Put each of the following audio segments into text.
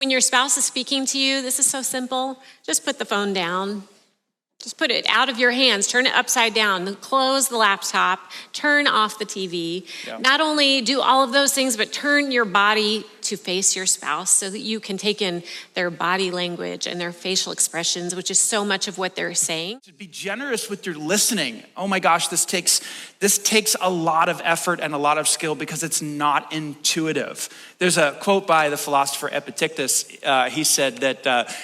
When your spouse is speaking to you, this is so simple. Just put the phone down. Just put it out of your hands, turn it upside down, close the laptop, turn off the TV. Yeah. Not only do all of those things, but turn your body to face your spouse so that you can take in their body language and their facial expressions, which is so much of what they're saying. To be generous with your listening. Oh my gosh, this takes a lot of effort and a lot of skill because it's not intuitive. There's a quote by the philosopher Epictetus. He said that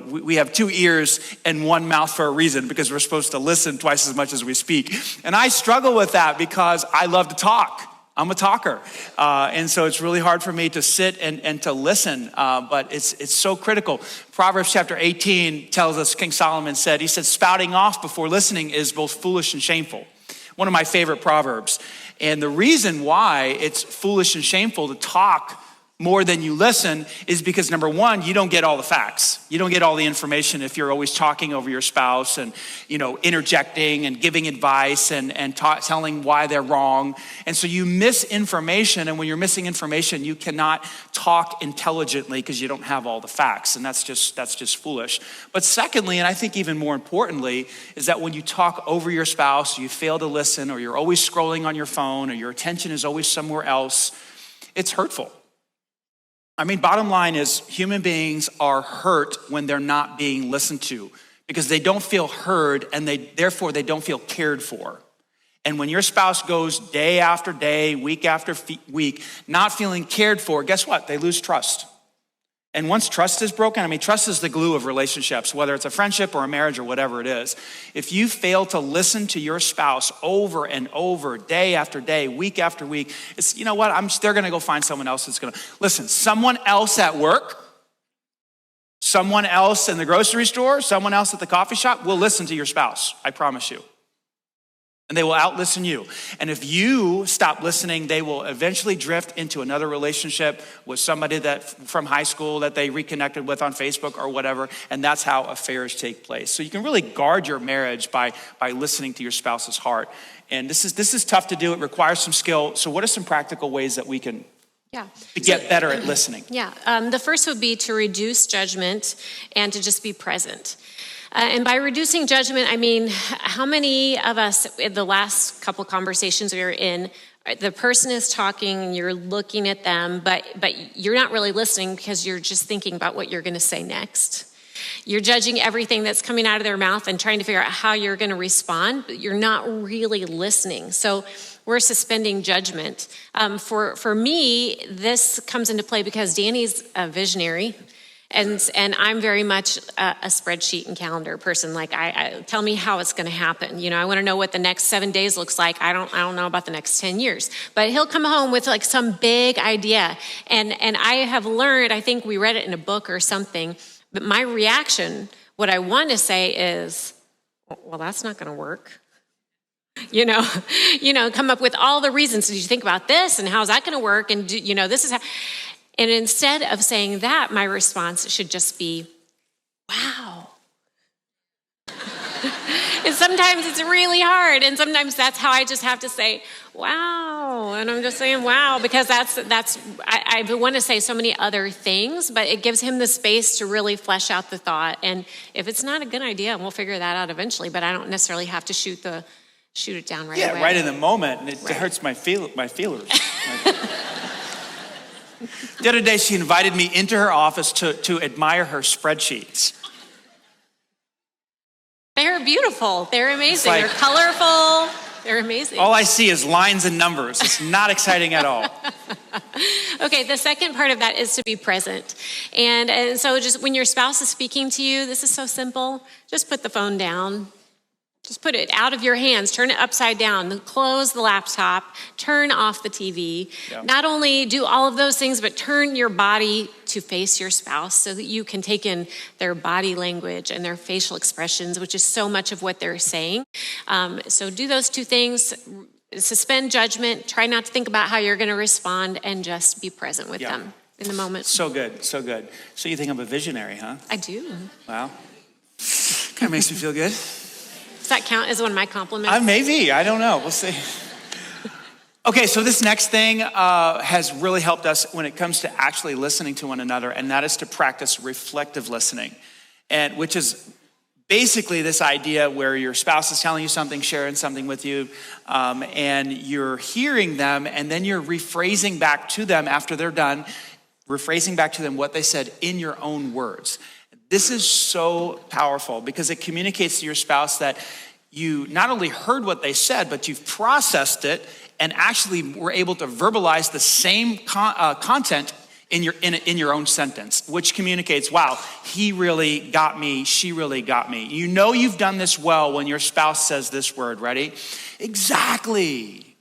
we have 2 ears and 1 mouth for a reason because we're supposed to listen twice as much as we speak. And I struggle with that because I love to talk. I'm a talker. And so it's really hard for me to sit and to listen, but it's so critical. Proverbs chapter 18 tells us, King Solomon said, he said, spouting off before listening is both foolish and shameful. One of my favorite proverbs. And the reason why it's foolish and shameful to talk more than you listen is because, number one, you don't get all the facts. You don't get all the information if you're always talking over your spouse and, interjecting and giving advice and telling why they're wrong. And so you miss information. And when you're missing information, you cannot talk intelligently because you don't have all the facts. And that's just foolish. But secondly, and I think even more importantly, is that when you talk over your spouse, you fail to listen, or you're always scrolling on your phone, or your attention is always somewhere else, it's hurtful. I mean, bottom line is human beings are hurt when they're not being listened to because they don't feel heard and therefore they don't feel cared for. And when your spouse goes day after day, week after week, not feeling cared for, guess what? They lose trust. And once trust is broken, trust is the glue of relationships, whether it's a friendship or a marriage or whatever it is. If you fail to listen to your spouse over and over, day after day, week after week, it's, they're going to go find someone else that's going to listen. Someone else at work, someone else in the grocery store, someone else at the coffee shop will listen to your spouse. I promise you. And they will out-listen you. And if you stop listening, they will eventually drift into another relationship with somebody that from high school that they reconnected with on Facebook or whatever. And that's how affairs take place. So you can really guard your marriage by listening to your spouse's heart. And this is tough to do. It requires some skill. So what are some practical ways that we can get better at listening? Yeah. The first would be to reduce judgment and to just be present. And by reducing judgment, I mean, how many of us in the last couple conversations we were in, the person is talking and you're looking at them, but you're not really listening because you're just thinking about what you're going to say next. You're judging everything that's coming out of their mouth and trying to figure out how you're going to respond, but you're not really listening. So we're suspending judgment. For me, this comes into play because Danny's a visionary. And I'm very much a spreadsheet and calendar person. Like, I tell me how it's going to happen. I want to know what the next 7 days looks like. I don't know about the next 10 years. But he'll come home with like some big idea. And I have learned, I think we read it in a book or something, but my reaction, what I want to say is, well, that's not going to work. Come up with all the reasons. Did you think about this? And how's that going to work? And this is how. And instead of saying that, my response should just be, wow. And sometimes it's really hard. And sometimes that's how I just have to say, wow. And I'm just saying, wow, because I want to say so many other things, but it gives him the space to really flesh out the thought. And if it's not a good idea, we'll figure that out eventually, but I don't necessarily have to shoot it down right away. Yeah, right in the moment. And it hurts my feelers. The other day, she invited me into her office to admire her spreadsheets. They're beautiful. They're amazing. They're colorful. They're amazing. All I see is lines and numbers. It's not exciting at all. Okay, the second part of that is to be present. And so just when your spouse is speaking to you, this is so simple. Just put the phone down. Just put it out of your hands, turn it upside down, close the laptop, turn off the TV. Yeah. Not only do all of those things, but turn your body to face your spouse so that you can take in their body language and their facial expressions, which is so much of what they're saying. So do those 2 things, suspend judgment, try not to think about how you're going to respond, and just be present with them in the moment. So good, so good. So you think I'm a visionary, huh? I do. Wow. Kind of makes me feel good. Does that count as one of my compliments? Maybe. I don't know. We'll see. Okay, so this next thing has really helped us when it comes to actually listening to one another, and that is to practice reflective listening, and which is basically this idea where your spouse is telling you something, sharing something with you, and you're hearing them, and then you're rephrasing back to them after they're done, rephrasing back to them what they said in your own words. This is so powerful because it communicates to your spouse that you not only heard what they said, but you've processed it and actually were able to verbalize the same content in your own sentence, which communicates, wow, he really got me, she really got me. You know you've done this well when your spouse says this word. Ready? Exactly.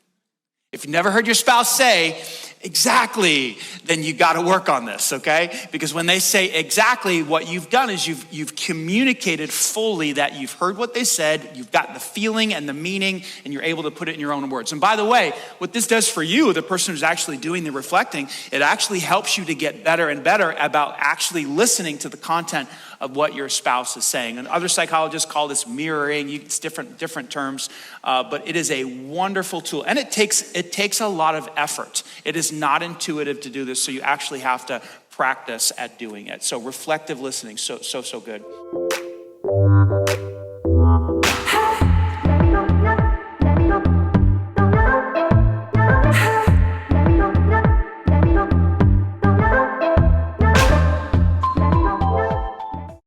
If you've never heard your spouse say, exactly, then you got to work on this, okay? Because when they say exactly, what you've done is you've communicated fully that you've heard what they said, you've got the feeling and the meaning, and you're able to put it in your own words. And by the way, what this does for you, the person who's actually doing the reflecting, it actually helps you to get better and better about actually listening to the content of what your spouse is saying. And other psychologists call this mirroring. It's different terms, but it is a wonderful tool. And it takes a lot of effort. It is not intuitive to do this, so you actually have to practice at doing it. So reflective listening, so good.